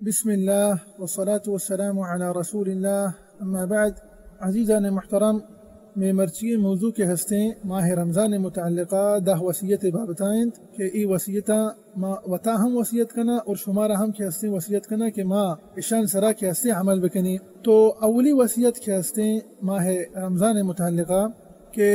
بسم الله والصلاة والسلام على رسول الله اما بعد. عزیزان محترم، میں مرچی موضوع کے ہستے ماہ رمضان متعلقہ دا وصیت بابتائند کہ ای وصیتا ما وطا ہم وصیت کنا اور شمارہ ہم کے ہستے وصیت کنا کہ ما اشان سرا کے ہستے عمل بکنی. تو اولی وصیت کے ہستے ماہ رمضان متعلقہ کہ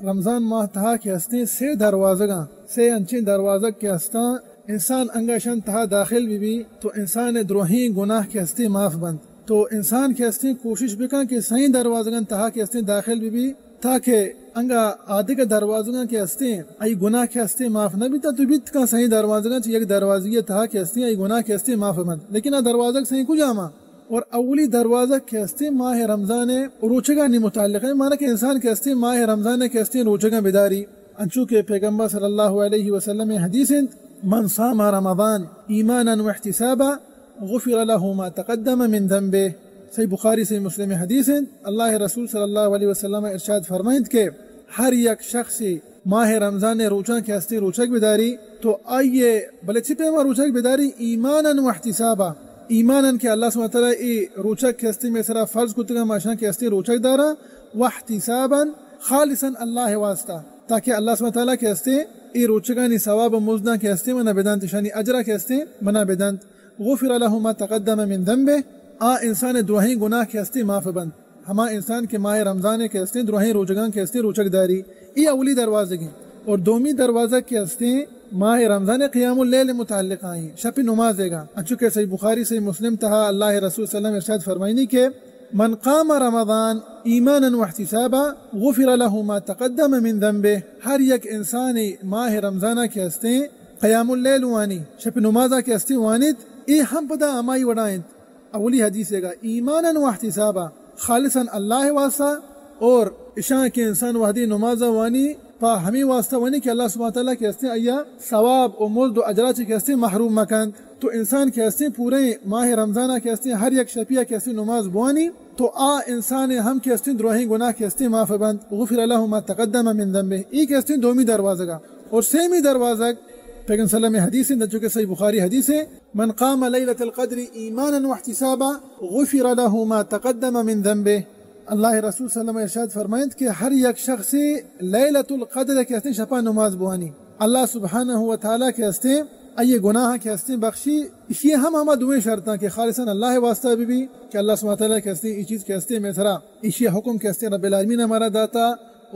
رمضان ماہ تہا کے ہستے سے دروازگاں سے انچین دروازگ کے ہستا انسان انگاشن تہا داخل بھی تو انسان دروہی گناہ کے ہستے معاف بند. تو انسان کے ہستے کوشش بکن کہ صحیح دروازگاں تہا کے ہستے داخل بھی تاکہ انگا آدھے کا دروازگاں کے ہستے ای گناہ کے ہستے معاف نہ بھی تا تو بیت کا صحیح دروازگاں چاہیے ایک دروازی تہا کے ہستے ای گناہ کے ہستے معاف بند. لیکن دروازگ صحیح کو جاما اور اولی دروازہ کے ہستے ماہ رمضان روچگاں نہیں متعلق ہے. مانا کہ انسان کے ہستے ماہ رمضان کے ہستے روچگاں بیداری انچو کے پیغمبر صلی اللہ علیہ وسلم حدیث من صام رمضان ایمانا واحتسابا غفر له ما تقدم من ذنبه. صحیح بخاری سے مسلم حدیث اللہ رسول صلی اللہ علیہ وسلم ارشاد فرمائند کہ ہر یک شخص ماہ رمضان روچاں کے ہستے روچک بیداری تو آئیے بلے چھپے ما روچک بیداری ایمانا واحتسابا ایمانا کہ اللہ سبحانہ وتعالی ای روچک کے ہستے میں سرا فرض کتگا ماشاں کے ہستے روچک دارا واحتسابا خالصا اللہ واسطہ تاکہ اللہ سبحانہ وتعالی کے ہستے ای روچگانی ثواب مزدہ کے ہستے منا بدانت شانی اجرہ کے ہستے منا بدانت. غفر له ما تقدم من ذنبه انسان دروہی گناہ کے ہستے معاف بند. ہما انسان کے ماہ رمضان کے ہستے دروہی روچگان کے ہستے روچک داری ای اولی دروازے گئے. اور دومی دروازہ کے ہستے ماہ رمضان قیام اللیل متعلق آئیں شب نماز دے گا. چونکہ صحیح بخاری سے مسلم تہا اللہ رسول صلی اللہ علیہ وسلم ارشاد فرمائنی کہ من قام رمضان ایمانا واحتسابا غفر له ما تقدم من ذنبه. ہر یک انسان ماہ رمضان کے ہستے قیام اللیل وانی شب نمازہ کے ہستے وانید ای ہم پدا امائی وڑائند. اولی حدیث ہے گا ایمانا واحتسابا خالصا اللہ واسطہ اور اشان کے انسان وحدی نمازہ وانی پا ہمیں واسطہ وانی کہ اللہ سبحانہ تعالیٰ کے ہستے ایا ثواب و مزد و اجرات کے ہستے محروم مکان. تو انسان کے ہستے پورے ماہ رمضانہ کے ہستے ہر یک شپیہ کے ہستے نماز بوانی تو انسان ہم کے ہستے دروہی گناہ کے ہستے معاف بند. غفر له ما تقدم من ذنبه ای کے ہستے دومی دروازہ گا. اور سیمی دروازہ پیغمبر صلی اللہ علیہ وسلم حدیث ہے جو کہ صحیح بخاری حدیث ہے من قام لیلۃ القدر ایمانا واحتسابا غفر له ما تقدم من ذنبه. اللہ رسول صلی اللہ علیہ وسلم ارشاد فرمائند کہ ہر یک شخص لیلۃ القدر کے ہستے شپا نماز بوانی اللہ سبحانہ و تعالیٰ کے ہستے ای گناہ کے ہستے بخشی. اسی ہم دوئیں شرطاں کہ خالصاً اللہ واسطہ بھی کہ اللہ سبحانہ تعالیٰ کے ہستے ای چیز کے ہستے میں سرا اسی حکم کے ہستے رب العالمین ہمارا داتا.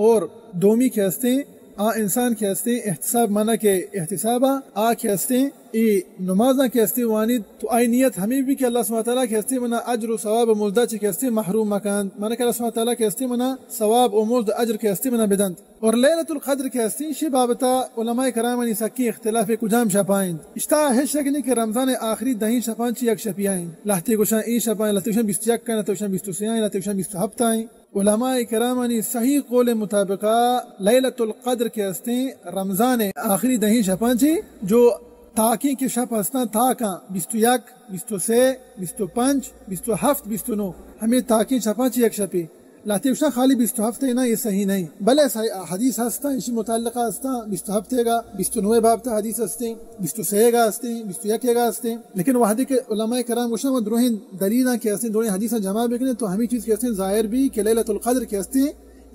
اور دومی کے ہستے انسان کے ہستے احتساب مانا کہ احتسابہ کے ہستے ای نمازہ کے ہستے وانید تو آئی نیت ہمیں بھی کہ اللہ سبحانہ تعالیٰ کے ہستے منا اجر و ثواب و مزدہ کے ہستے محروم مکان مانا کہ اللہ سبحانہ تعالیٰ کے ہستے منا ثواب و مزد اجر کے ہستے منا بدند. اور لیلۃ القدر کے ہستے شی بابتا علماء کرامانی سکی اختلاف کجام شپائند اشتا ہے شکنی کہ رمضان آخری دہین شپان چی یک شپیائیں لہتے گوشان ای شپائیں لہتے گوشان 21 کا لہتے گوشان 23 لہتے گوشان 27 آئیں. علماء کرامانی صحیح قول مطابقہ لیلۃ القدر کے ہستے رمضان آخری دہین شپان چی جو تاکی کے شپ ہستا تاکاں 21 23 25 27 29 ہمیں تاکی شپان چی یک شپی لاتے وشا خالی 27 نا یہ صحیح نہیں بلے صحیح حدیث ہستا اسی متعلقہ ہستا 27 گا 29 بابتا حدیث ہستے 23 گا ہستے 21 گا ہستے. لیکن وحدی کے علماء کرام گوشنا وہ دروہین دلیلہ کے ہستے دروہین حدیثہ جمع بکنے تو ہمیں چیز کے ہستے ظاہر بھی کہ لیلۃ القدر کے ہستے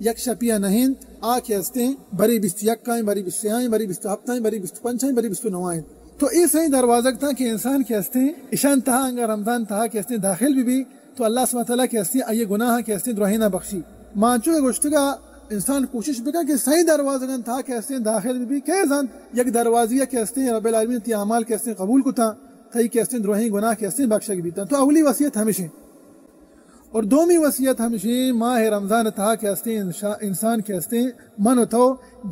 یک شپیہ نہیں کے ہستے بری 21 کائیں بری 23 بری 27 بری 25 بری 29. تو اس صحیح دروازہ تھا کہ انسان کے ہستے اشان تہا انگا رمضان تہا کے ہستے داخل بھی تو اللہ سبحانہ تعالیٰ کے ہستے آئیے گناہ کے ہستے دروہینہ بخشی. مانچو کے گشتگا انسان کوشش بکا کہ صحیح دروازہ تھا کے ہستے داخل بھی کہ انسان یک دروازیہ کے ہستے رب العالمین تی اعمال کے ہستے قبول کو تھا تھی کے ہستے دروہین گناہ کے ہستے بخشک بھی تھا. تو اولی وصیت ہمیشہ. اور دومی وصیت ہمیشہ ماہ رمضان تھا کے ہستے انسان کے ہستے من تو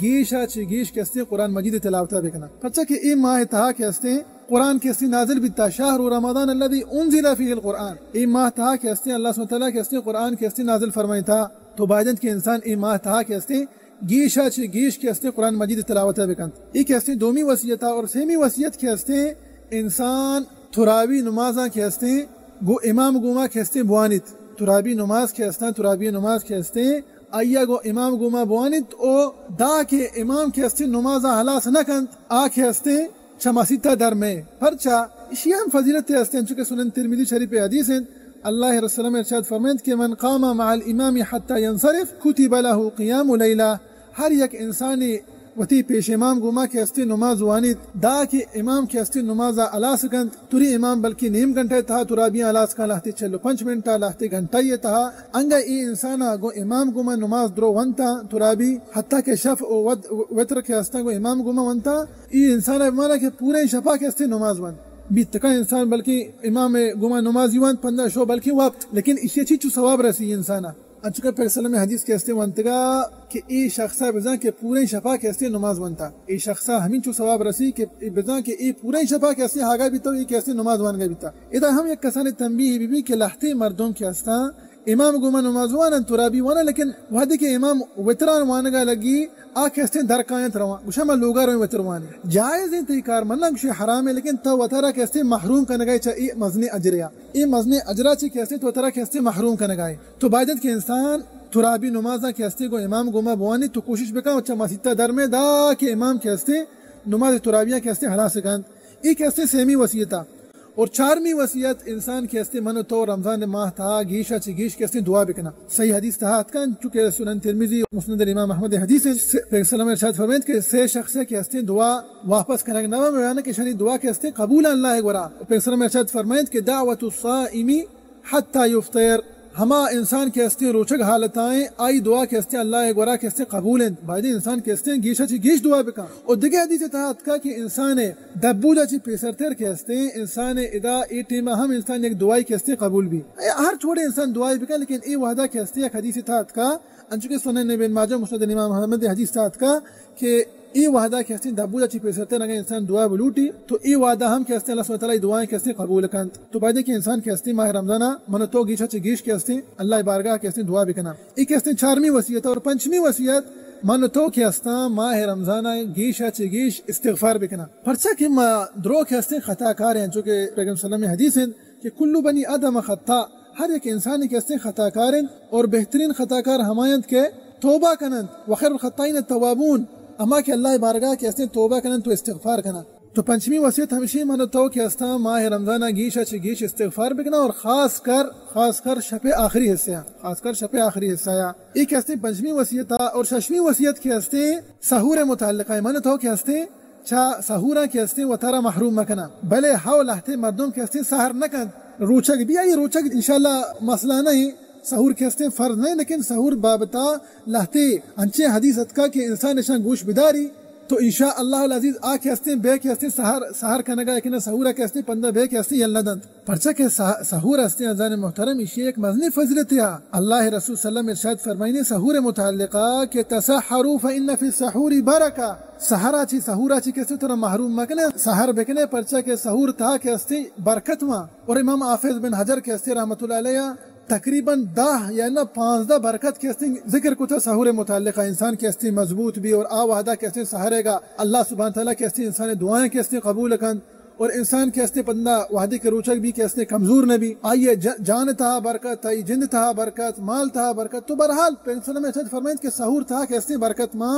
گیشا چی گیش کے ہستے قرآن مجید تلاوتہ بکنا. پچھا کہ ای ماہ تھا کے ہستے قرآن کے ہستے نازل بیتا شہر رمضان الذی انزل فیہ القرآن ای ماہ تھا کے ہستے اللہ سبحانہ تعالیٰ کے ہستے قرآن کے ہستے نازل فرمائی تھا. تو باجند کے انسان ای ماہ تھا کے ہستے گیشا چی گیش کے ہستے قرآن مجید تلاوتہ بکن. ای کے ہستے دومی وصیت اور سیمی وصیت کے ہستے انسان تراوی نمازہ کے ہستے گو امام گوما کے ہستے بوانیت ترابی نماز کے ہستے ترابی نماز کے ہستے آیا گو امام گوما بوانیت او دا کے امام کے ہستے نمازہ حلاس نکند کے ہستے چماسیتا در میں پرچا اشیاء فضیلت ہستے چونکہ سنن ترمذی شریف حدیث ہیں اللہ رسول اللہ ارشاد فرمائند کہ من قام مع الامام حتی ینصرف کتب له قیام لیلہ، ہر یک انسانی وتی پیش امام گما کے استی نماز وانید دا کہ امام کے استی نماز علا سکند توری امام بلکہ نیم گھنٹے تھا ترابیاں علا سکن لہتی 45 منٹ لہتی گھنٹہ یہ تھا انگا ای انسانا گو امام گما نماز درو ونتا ترابی حتیٰ کہ شف و وطر کے استا گو امام گما ونتا ای انسانا بمانا کہ پورے شفا کے استی نماز ون بیتکا انسان بلکہ امام گما نماز یوان 15 شو بلکہ وقت لیکن اسی چیز چو ثواب رسی انسانا انچکہ پیغمبر صلی اللہ علیہ وسلم حدیث کہستے وانتگا کہ ای شخصہ بزان کے پورے شفا کہستے نماز وانتا ای شخصہ ہمیں چو ثواب رسی کہ بزان کے ای پورے شفا کہستے ہاگا بیتا ای کہستے نماز وانگا بیتا ادھا ہم یک کسان تنبیہ بھی کہ لہتے مردوں کے استا امام گما نماز وانا ترابی وانا لیکن وحدی کہ امام وطران وانگا لگی آ کہستے درکایت روان گوشا میں لوگا رویں وطر وانے جائز ہیں تی کار منہ گوشے حرام ہے لیکن تا وطرہ کہستے محروم کنگائی چا ای مزن اجریا ای مزن اجرا چی کہستے تو وطرہ کہستے محروم کنگائی تو باید کہ انسان ترابی نمازہ کہستے کو امام گما بوانی تو کوشش بکا اچھا مسیطہ در میں دا کہ امام کہستے نماز ترابیہ کہستے حلا سکند ای کہستے سیمی وسیعتا اور 4ویں وصیت انسان کہستے منو تو رمضان ماہ تھا گیشا چی گیش کہستے دعا بکنا صحیح حدیث تھا کن چونکہ سنن ترمذی مسند امام احمد حدیث ہے پیغمبر صلی اللہ علیہ وسلم ارشاد فرمائند کہ 6 شخص کہستے دعا واپس کریں گے نوا بیان کہ شانی دعا کہستے قبول اللہ ہے گورا پیغمبر صلی اللہ علیہ وسلم ارشاد فرمائند کہ دعوت الصائم حتی یفطر ہما انسان کہستے روچک حالتائیں آئی دعا کہستے اللہ گورا کہستے قبول ہیں بھائی انسان کہستے گیشا چی گیش دعا بکا اور دیگه حدیث تحت کا کہ انسان دبوجا چی پیسرتر کہستے انسان ادا ای ٹیمہ ہم انسان ایک دعائی کہستے قبول بھی ہر چھوڑے انسان دعائی بکا لیکن ای وحدہ کہستے ایک حدیث تحت کا انچکہ سنن ابن ماجہ مسند امام محمد حدیث تحت کا کہ ای وعدہ کہستے دبوجا چی پیسرتر اگر انسان دعا بلوٹی تو ای وعدہ ہم کہستے اللہ سبحانہ وتعالی دعائیں کہستے قبول کند تو بعد کہ انسان کہستے ماہ رمضانہ من تو گیشا چی گیش کہستے اللہ بارگاہ کہستے دعا بکنا ای کہستے 4ویں وصیت اور 5ویں وصیت من تو کہستا ماہ رمضانہ گیشا چی گیش استغفار بکنا پرچا کہ درو کہستے خطا کار ہیں جو کہ پیغمبر صلی اللہ علیہ وسلم حدیث ہیں کہ کل بنی آدم خطا ہر ایک انسان کہستے خطا کار ہیں اور بہترین خطا کار ہمایند کے توبہ کنند وخیر الخطائین التوابون اما کہ اللہ بارگاہ کہستے توبہ کنن تو استغفار کنا تو 5ویں وصیت ہمشی من تو کہستا ماہ رمضانہ گیشا چی گیش استغفار بکنا اور خاص کر شب آخری حصہ یہ کہستے 5ویں وصیت اور 6ویں وصیت کہستے سحور متعلقہ من تو کہستے چا سحورہ کہستے وطارہ محروم مکنا بلے ہاو لہتے مردم کہستے سحر نکن روچک بھی آئی روچک انشاءاللہ مسئلہ نہیں سحور کہستے فرض نہیں لیکن سحور بابتا لہتے انچے حدیث اتکا کہ انسان اشان گوش بداری تو انشاءاللہ العزیز آ کہستے بے کہستے سحر کنگا ایکنا سحورہ کہستے پندہ بے کہستے یلندند پرچہ کہ سحور ہستے ازان محترم اسی ایک مزنی فضلت ہے اللہ رسول صلی اللہ علیہ وسلم ارشاد فرمائنے سحور متعلقہ کہ تسحروا فإن فی السحور برکہ سحورہ چی کہستے ترہ محروم مکنے سحر بکنے پرچہ کہ سحور تھا کہستے برکت ماں اور امام حافظ بن حجر کہستے رحمت اللہ علیہ تقریباً 10 یا 15 برکت کہستے ذکر کو تھا سحور متعلقہ انسان کہستے مضبوط بھی اور آوہدہ کہستے سحرے گا اللہ سبحانہ تعالیٰ کہستے انسان دعائیں کہستے قبول کن اور انسان کہستے پندہ وحدی کے روچک بھی کہستے کمزور نبی آئیے جان تھا برکت آئی جند تھا برکت مال تھا برکت تو برحال پیغمبر میں فرمائند کہ سحور تھا کہستے برکت ماں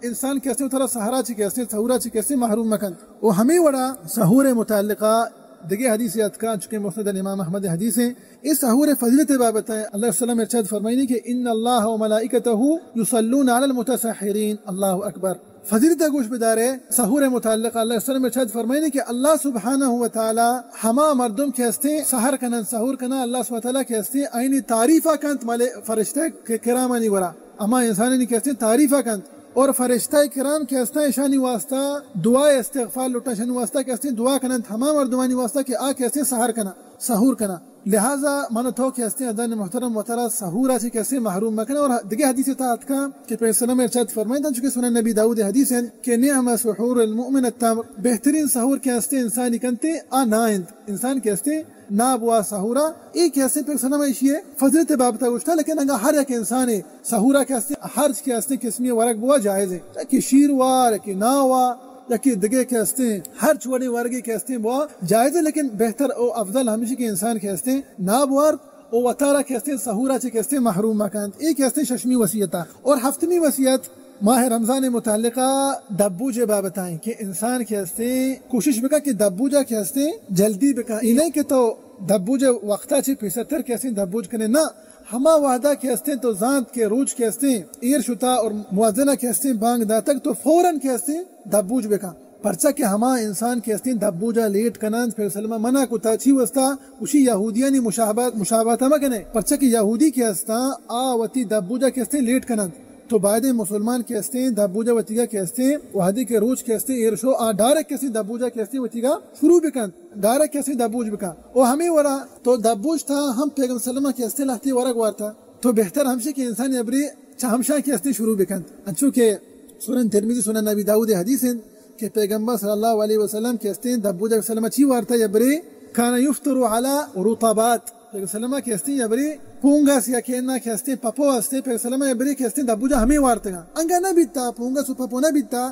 انسان کہستے تھوڑا سحرہ چی کہستے سحورہ چی کہستے محروم مکن وہ ہمیں وڑا سحور متعلقہ دیگه حدیث یاد کا چونکہ مسند امام احمد حدیث ہیں اس سحور فضیلت بابت ہے اللہ وسلم ارشاد فرمائنی کہ ان اللہ و ملائکتہ یصلون علی المتسحرین اللہ اکبر فضیلت گوش بدارے سحور متعلقہ اللہ وسلم ارشاد فرمائنی کہ اللہ سبحانہ و تعالی ہما مردم کہستے سحر کنن سحور کنا اللہ سبحانہ تعالی کہستے آئینی تعریفہ کنت ملے فرشتہ کرامانی ورا اما انسانی کہستے تعریفہ کنت اور فرشتہ کرام کہستا ہے شانی واسطہ دعا استغفار لوٹا شانی واسطہ کہستے دعا کنن تمام مردمانی واسطہ کہ آ کہستے سحور کنا لہذا من تو کہستے ادان محترم وطرہ سحورہ سے کہستے محروم مکنا اور دیگه حدیث تحت کا کہ پیغمبر صلی اللہ علیہ وسلم ارشاد فرمائیں چونکہ سنن نبی داؤد حدیث ہے کہ نعم سحور المؤمن التمر بہترین سحور کہستے انسانی کنتے آنائند انسان کہستے نابوا سحورہ ایک کہستے پیغمبر صلی اللہ علیہ وسلم یہ فضلت بابتا گوشتا لیکن انگا ہر ایک انسان سحورہ کہستے ہر کہستے قسمی ورق بوا جائز ہے کہ شیروار کہ ناوا یا کہ دگے کہستے ہر چھوڑی ورگی کہستے وہ جائز ہے لیکن بہتر او افضل ہمیشہ کے انسان کہستے نابوار او وطارہ کہستے سحورہ چی کہستے محروم مکاند ایک کہستے 6ویں وصیت اور 7ویں وصیت ماہ رمضان متعلقہ دبوجے بابتائیں کہ انسان کے ہستے کوشش بکا کہ دبوجہ کے ہستے جلدی بکا انہیں کہ تو دبوجہ وقتا چی پیستر کے ہستے دبوج کنے نہ ہما وعدہ کے ہستے تو زانت کے روج کے ہستے ایر شتا اور موازنہ کے ہستے بانگ دا تک تو فوراً کے ہستے دبوج بکا پرچا کہ ہما انسان کے ہستے دبوجہ لیٹ کنان پھر سلمہ منع کو تاچی وستا اسی یہودیانی مشابہت ہما کنے پرچا کہ یہودی کے ہستا آواتی دبوجہ کے ہستے لیٹ کنان تو بعد مسلمان کے ہستے دبوجہ وطیگا کے ہستے وحدی کے روج کے ہستے ایرشو ڈارک کے ہستے دبوجہ کے ہستے وطیگا شروع بکن ڈارک کے ہستے دبوج بکن او ہمیں ورا تو دبوج تھا ہم پیغمبر سلمہ کے ہستے لہتی ورگ وار تھا تو بہتر ہمشے کہ انسان ابری چاہمشاہ کے ہستے شروع بکن انچو کہ سنن ترمذی سنن نبی داؤد حدیث ہیں کہ پیغمبر صلی اللہ علیہ وسلم کے ہستے دبوجہ سلمہ چی وار تھا ابری کانا یفطر علی رطبات پیغمبر سلمہ کے ہستے ابری پونگا سیا کہنا کہ ہستے پپو ہستے پیغمبر سلمہ ابری کے ہستے دبوجہ ہمیں وارتے گا انگا نہ بیتا پونگا سو پپو نہ بیتا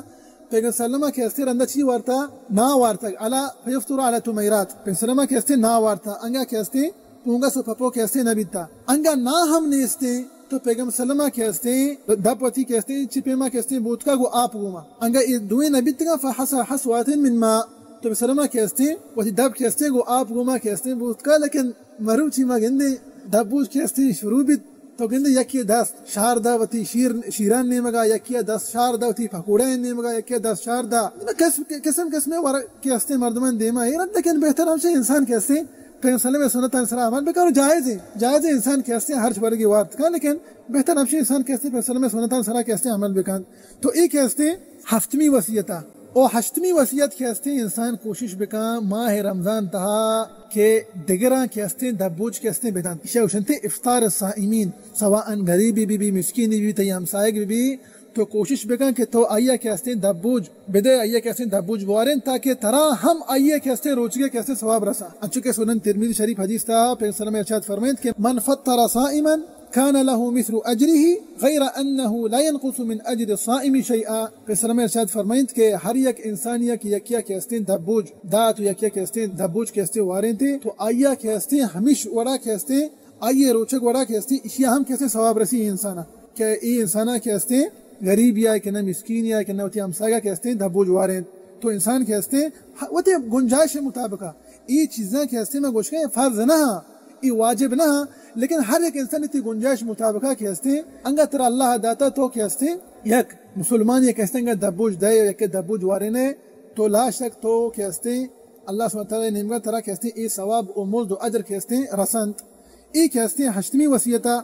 پیغمبر سلمہ کے ہستے رندہ چی وارتا نا وارتا علا فیفتر علی تمیرات پیغمبر سلمہ کے ہستے نا وارتا انگا کے ہستے پونگا سو پپو کے ہستے نہ بیتا انگا نا ہم نیستے تو پیغمبر سلمہ کے ہستے دپوتی کے ہستے چپیما کے ہستے بوتکا کو آپ گوما انگا دوئے نہ بیتگا فحسا حسوات من ما تو سلمہ کے ہستے وہی دب کے ہستے کو آپ گوما کے ہستے بوتکا لیکن مرو چیما گندے دبوج کے ہستے شروع بھی تو گندے یکی 10 شاردا وتی شیران نیمگا یکی 10 شاردا وتی پکوڑے نیمگا یکی 10 شاردا قسم ور کے ہستے مردمان دیما ہے لیکن بہتر ہم سے انسان کے ہستے پیغمبر صلی اللہ علیہ وسلم عمل بکر جائز ہے انسان کے ہستے ہر ورگی وارت کا لیکن بہتر ہم سے انسان کے ہستے پیغمبر صلی اللہ علیہ وسلم کے ہستے عمل بکن تو ایک ہستے ہفتمی وصیتہ او ہشتمی وصیت کے ہستے انسان کوشش بکا ماہ رمضان تہا کہ دگران کے ہستے دبوج کے ہستے بیدان شوشنتے افطار الصائمین سواء غریبی بھی مسکینی بھی تی ہمسائگ بھی تو کوشش بکا کہ تو آئیہ کے ہستے دبوج بدے آئیہ کے ہستے دبوج وارن تاکہ ترا ہم آئیہ کے ہستے روچگے کے ہستے ثواب رسا انچو کہ سنن ترمذی شریف حدیث تھا پیغمبر صلی اللہ علیہ وسلم ارشاد فرمائد کہ من فطر صائما كان له مثل أجره غير أنه لا ينقص من أجر الصائم شيئا پیغمبر صلی اللہ علیہ وسلم ارشاد فرمائد کہ ہر یک انسان یکیا کے ہستے دبوج دات یکیا کے ہستے دبوج کے ہستے وارن تھے تو آئیہ کے ہستے ہمیش وڑا کے ہستے آئیے روچک وڑا کے ہستے اشیاء ہم کیسے ثواب رسی انسانا کہ ای انسانا کے ہستے غریب یا کہ نہ مسکین یا کہ نہ وتی ہمسایہ کے ہستے دبوج وارن تو انسان کے ہستے وتی گنجائش مطابقہ ای چیزاں کے ہستے میں گوشے فرض نہ ای واجب نہ لیکن ہر ایک انسان تی گنجائش مطابقہ کے ہستے انگا ترا اللہ داتا تو کے ہستے یک مسلمان یک ہستے انگا دبوج دے یک دبوج وارنے تو لا شک تو کے ہستے اللہ سبحانہ وتعالی نعمت ترا کے ہستے ای ثواب و مزد و اجر کے ہستے رسنت ای کے ہستے ہشتمی وصیتہ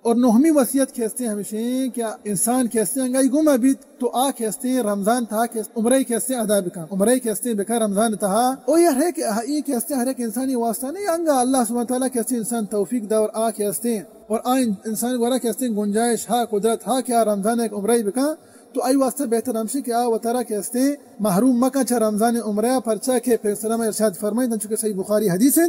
اور نہمی وصیت کے ہستے ہمیشہ کیا انسان کے ہستے انگائی گم ابیت تو آ کے ہستے رمضان تھا کہ عمرے کے ہستے ادا بکا عمرے کے ہستے بکا رمضان تھا او یہ ہے کہ ای کے ہستے ہر ایک انسانی واسطہ نہیں انگا اللہ سبحانہ تعالیٰ کے ہستے انسان توفیق دا اور آ کے ہستے اور انسان گورا کے ہستے گنجائش ہا قدرت ہا کیا رمضان ایک عمرے بکا تو آئی واسطہ بہتر ہمشہ کہ آ وطرہ کے ہستے محروم مکہ چا رمضان عمرہ پرچا کے پیغمبر صلی اللہ علیہ وسلم ارشاد فرمائے چونکہ صحیح بخاری حدیث ہے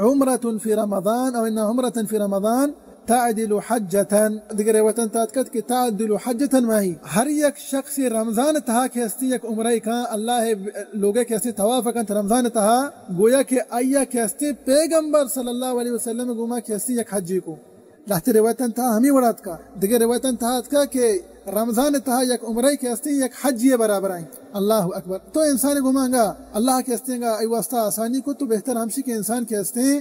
عمرۃ فی رمضان او انها عمرۃ فی رمضان تعدل حجتن دیگر روایتن تاتکت کہ تعدل حجتن ماہی ہر یک شخص رمضان تہا کے ہستی یک عمرہ کا اللہ لوگے کے ہستی طواف کن رمضان تہا گویا کہ آئیہ کے ہستی پیغمبر صلی اللہ علیہ وسلم گوما کے ہستی یک حجی کو لہتی روایتن تہا ہمیں ورات کا دیگر روایتن تہا کا کہ رمضان تہا یک عمرہ کے ہستی یک حجی برابر آئیں اللہ اکبر تو انسان گوما گا اللہ کے ہستی گا ای واسطہ آسانی کو تو بہتر ہمشی کے انسان کے ہستی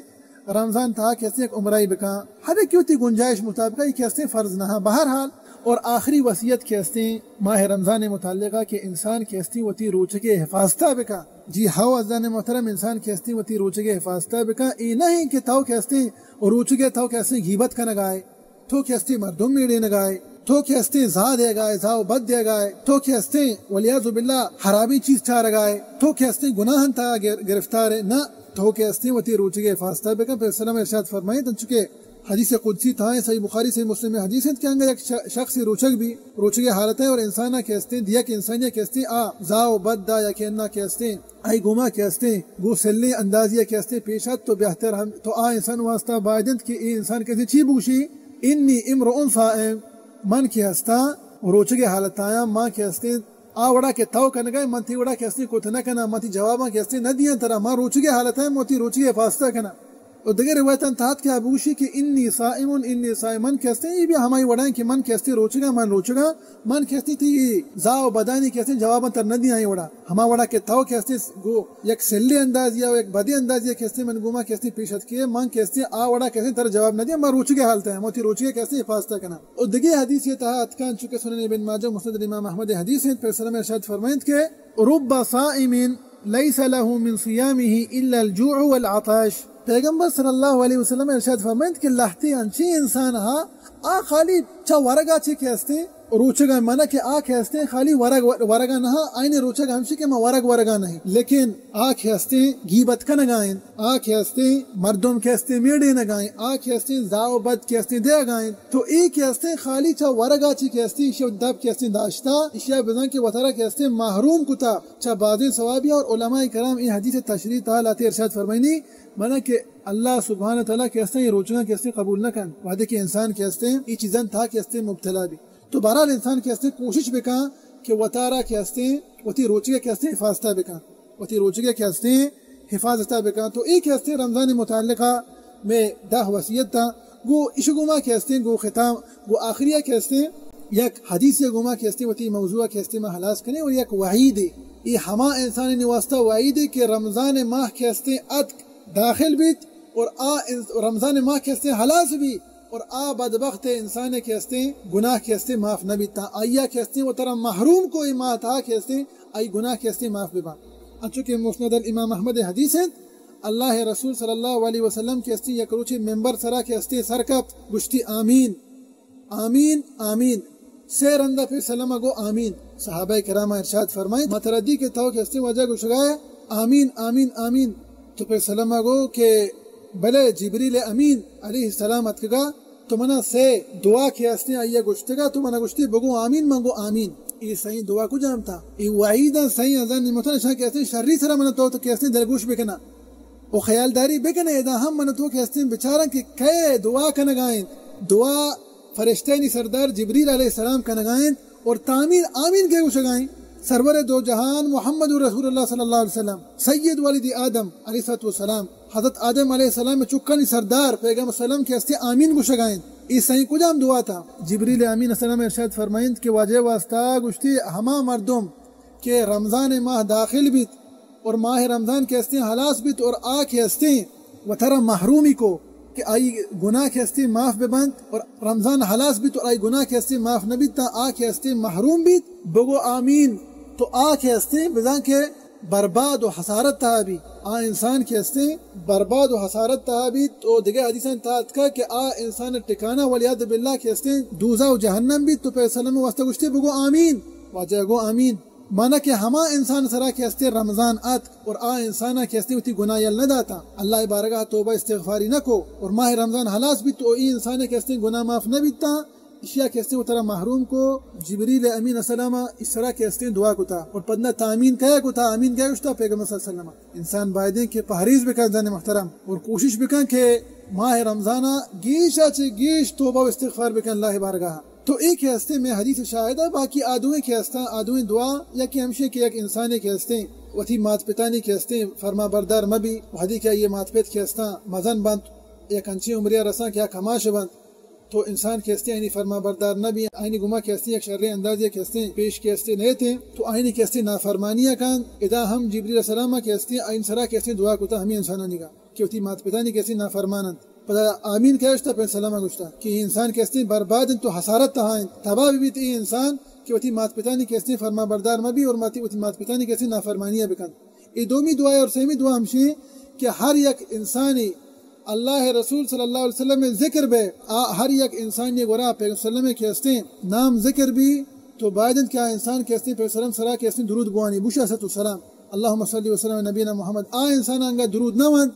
رمضان تھا کیسے ایک عمرہ بکا ہر ایک کیوں تھی گنجائش مطابقہ یہ کیسے فرض نہ بہرحال اور آخری وصیت کیسے ماہ رمضان متعلقہ کہ انسان کیستی وتی روچگے حفاظتہ بکا جی ہاو عزیزان محترم انسان کیستی وتی روچگے حفاظتہ بکا ای نہیں کہ تو کیستی روچگے تو کیسے غیبت کا نگائے تو کیستی مردم میڑے نگائے تو کیستے زا دے گائے زاو بد دے گائے تو کیستے ولیعذ باللہ حرامی چیز چاہ رگائے تو کیستے گناہن تا گرفتار ہے نہ تو کیستے وتی روچگے فاستہ بکن پھر سلام ارشاد فرمائے تن چکے حدیث قدسی تھا صحیح بخاری صحیح مسلم میں حدیث ہے کہ انگا ایک شخص روچگ بھی روچگے حالت ہے اور انسانہ کیستے دیا کہ انسانیہ کیستے زاو بد دا یا کہنا کیستے آئی گما کیستے گو سلنے اندازیہ کیستے پیشت تو بہتر ہم تو انسان واسطہ باعدند کہ ای انسان کیسے چی بوشی انی امرؤ صائم من کی ہستا روچگے حالت آیا ماں کے ہستے وڑا کے تاو کن گئے من تھی وڑا کے ہستے کو تھنا کنا من تھی جواباں کے ہستے نہ دیا ترا ماں روچگے حالت ہے موتی روچگے فاستہ کنا اور دیگر روایتاں تحت کہ ابوشی کہ انی صائمن کہتے ہیں یہ بھی ہماری وڑائیں کہ من کہتے روچگا من روچگا من کہتی تھی زاو بدانی کہتے جواباں تر ندی آئی وڑا ہما وڑا کہ تھو کہتے گو یک سلی انداز یا ایک بدی انداز یا کہتے من گوما کہتے پیشت کیے من کہتے آ وڑا کہتے تر جواب ندی ما روچگے حالتا ہے موتی روچگے کہتے حفاظتہ کنا اور دیگر حدیث یہ تحت کان چکے سنن ابن ماجہ مسند امام احمد حدیث ہیں پھر سلام ارشاد فرمائند کہ رب صائم لیس له من صیامه الا الجوع والعطش پیغمبر صلی اللہ علیہ وسلم ارشاد فرمائند کہ لہتی انچی انسان ہا آ خالی چا ورگا چی کہستے روچگا مانا کہ آ کہستے خالی ورگا نہا آئین روچگا ہمشی کہ ما ورگا نہیں لیکن آ کہستے گیبت کا نگائیں آ کہستے مردم کہستے میڑے نگائیں آ کہستے زاو بد کہستے دے گائیں تو ای کہستے خالی چا ورگا چی کہستے اشیاء دب کہستے داشتا اشیاء بزن کے وطرہ کہستے محروم کتا چا بازیں ثوابی اور علماء کرام ای حدیث تشریح تعالیٰ ارشاد فرمائنی مانا کہ اللہ سبحانہ تعالیٰ کہستے یہ روچگا کہستے قبول نہ کن وعدے کہ انسان کہستے یہ چیزیں تھا کہستے مبتلا بھی تو بہرحال انسان کہستے کوشش بکا کہ وطارہ کہستے وطی روچگا کہستے حفاظتہ بکا وطی روچگا کہستے حفاظتہ بکا تو ایک کہستے رمضان متعلقہ میں دا وصیت تا گو اشگوما کہستے گو ختام گو آخریہ کہستے یک حدیث گوما کہستے وطی موضوع کہستے میں حلاس کریں اور یک وعید یہ ہما انسان نواسطہ وعید کہ رمضان ماہ کہستے ات داخل بیت اور رمضان ماہ کہستے حلاس بھی اور بدبخت انسان کہستے گناہ کہستے معاف نہ بیتا آیا کہستے وہ طرح محروم کو ماہ تھا کہستے آئی گناہ کہستے معاف ببا چونکہ مسند الامام احمد حدیث ہے اللہ رسول صلی اللہ علیہ وسلم کہستے یک روچے ممبر سرا کہستے سرکت گشتی آمین آمین آمین سیر اندہ پھر سلمہ گو آمین صحابہ کرامہ ارشاد فرمائیں متردی کے تھو کہستے وجہ گشگائے آمین آمین آمین تو پھر سلمہ گو کہ بلے جبریل امین علیہ السلام اتکگا تو منا سے دعا کیاستے آئیے گشتگا تو منا گشتی بگو آمین منگو آمین یہ صحیح دعا کو جامتا یہ وعیدہ صحیح ازان نمتن شاہ کہتے شرری سرہ منا تو کہستے دلگوش بکنا وہ خیالداری بکنا ادا ہم منا تو کہستے بچارا کہ کئے دعا کنگائیں دعا فرشتینی سردار جبریل علیہ السلام کنگائیں اور تعمیر آمین کے گوشگائیں سرور دو جہان محمد رسول اللہ صلی اللہ علیہ وسلم سید والد آدم علیہ السلام حضرت آدم علیہ السلام میں چکن سردار پیغمبر سلام کے ہستے آمین گوشگائیں اس صحیح کجام دعا تھا جبریل امین السلام ارشاد فرمائند کہ واجہ واسطہ گشتی ہما مردم کہ رمضان ماہ داخل بیت اور ماہ رمضان کے ہستے حلاس بیت اور آ کے ہستے وطرہ محرومی کو کہ آئی گناہ کے ہستے معاف ببند اور رمضان حلاس بیت اور آئی گناہ کے ہستے معاف نہ بیت تا آ کے ہستے محروم بیت بگو آمین تو آ کے ہستے بزان کے برباد و حسارت تھا بھی آ انسان کے ہستے برباد و حسارت تھا بھی تو دیگر حدیثاں تحت کا کہ آ انسان ٹکانا ولیاد باللہ کے ہستے دوزہ و جہنم بھی تو پیغمبر سلم واسطہ گشتے بگو آمین واجہ گو آمین مانا کہ ہما انسان سرا کے ہستے رمضان آت اور آ انسانہ کے ہستے ہوتی گناہ یل نہ داتا اللہ بارگاہ توبہ استغفاری نہ کو اور ماہ رمضان حلاس بھی تو ای انسان کے ہستے گناہ معاف نہ بیتا اشیاء کے ہستے وہ طرح محروم کو جبریل امین السلام اس طرح کے ہستے دعا کو تھا اور پدنا تامین کہا کو تھا آمین کہا گشتا پیغمبر صلی اللہ علیہ وسلم انسان بائدیں کہ پہریز بکا زن محترم اور کوشش بکا کہ ماہ رمضانہ گیشا چے گیش توبہ و استغفار بکا اللہ بارگاہ تو ایک ہستے میں حدیث شاہدہ باقی آدویں کے ہستا آدویں دعا یا کہ ہمشے کے ایک انسانے کے ہستے وتی مات پتانی کے ہستے فرما بردار مبی وحدی کیا یہ مات پت کے ہستا مزن بند یا کنچی عمریہ رساں کیا کماش بند تو انسان کے ہستے آئینی فرما بردار نبی آئینی گما کے ہستے ایک شر اندازی کے ہستے پیش کے ہستے نہیں تھے تو آئینی کے ہستے نافرمانیہ کان ادا ہم جبریل السلام کے ہستے آئین سرا کے ہستے دعا کتا ہمیں انسانہ نگا کہ وتی مات پتانی کے ہستے نافرمانند پدا آمین کہشتا پہ سلامہ گشتا کہ انسان کے ہستے برباد تو حسارت تہائیں تباہ بھی تی انسان کہ وتی مات پتانی کے ہستے فرما بردار مبی اور وتی مات پتانی کے ہستے نافرمانیہ بکن یہ دومی دعا اور سیمی دعا ہمشی کہ ہر یک انسانی اللہ رسول صلی اللہ علیہ وسلم میں ذکر بے ہر یک انسان یہ گورا پیغمبر صلی اللہ علیہ وسلم کے ہستے نام ذکر بھی تو بعدن کیا انسان کے ہستے پیغمبر صلی اللہ علیہ وسلم سرا کے ہستے درود بوانی بوشا ست السلام اللہم صلی وسلم نبینا محمد آ انسان آنگا درود نہ ون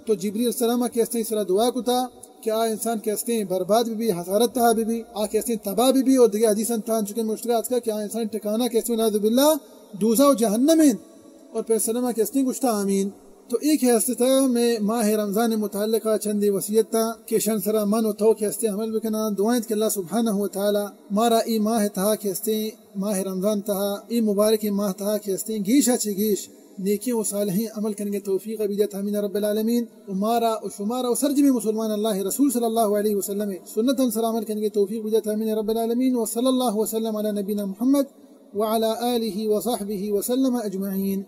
تو جبریل السلام کے ہستے سرا دعا کو تھا کہ آ انسان کے ہستے برباد بھی حسارت تھا بھی آ کے ہستے تباہ بھی اور دیگر حدیثاں تھان چکے مشکلات کا کہ آ انسان ٹکانا کے ہستے نعوذ باللہ دوزہ و جہنم اور پیغمبر صلی اللہ علیہ وسلم کے ہستے گشتا آمین تو ایک ہستے تھا میں ماہ رمضان متعلقہ چندی وصیت تھا کہ شن سرا من و تو کے ہستے عمل بکنا دعائیں کہ اللہ سبحانہ و تعالی مارا ای ماہ تھا کے ہستے ماہ رمضان تھا ای مبارک ماہ تھا کے ہستے گیش اچھی گیش نیکی و صالحین عمل کرنے کے توفیق بیدت امین رب العالمین ومارا و شمارا و سرجمی مسلمان اللہ رسول صلی اللہ علیہ وسلم سنتا سر عمل کرنے کے توفیق بیدت امین رب العالمین وصلی اللہ وسلم علی نبینا محمد وعلى آلہ وصحبہ وسلم اجمعین.